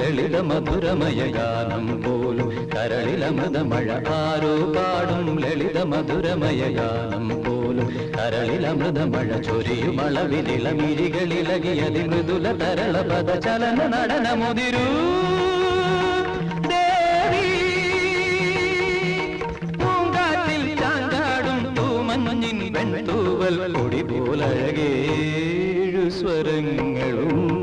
ലളിത മധുരമയ ഗാനം പോലും കരളിലമൃത മഴ ആരോ പാടും ലളിത മധുരമയ ഗാനം പോലും കരളിലമൃത മഴ ചൊരിയുമളവിലിളമിഴികളിളകിയതി മൃദുല തരള പദ ചലന നടനമുതിരൂ വെൺതൂവൽ കൊടി പോലഴകേഴു സ്വരങ്ങളും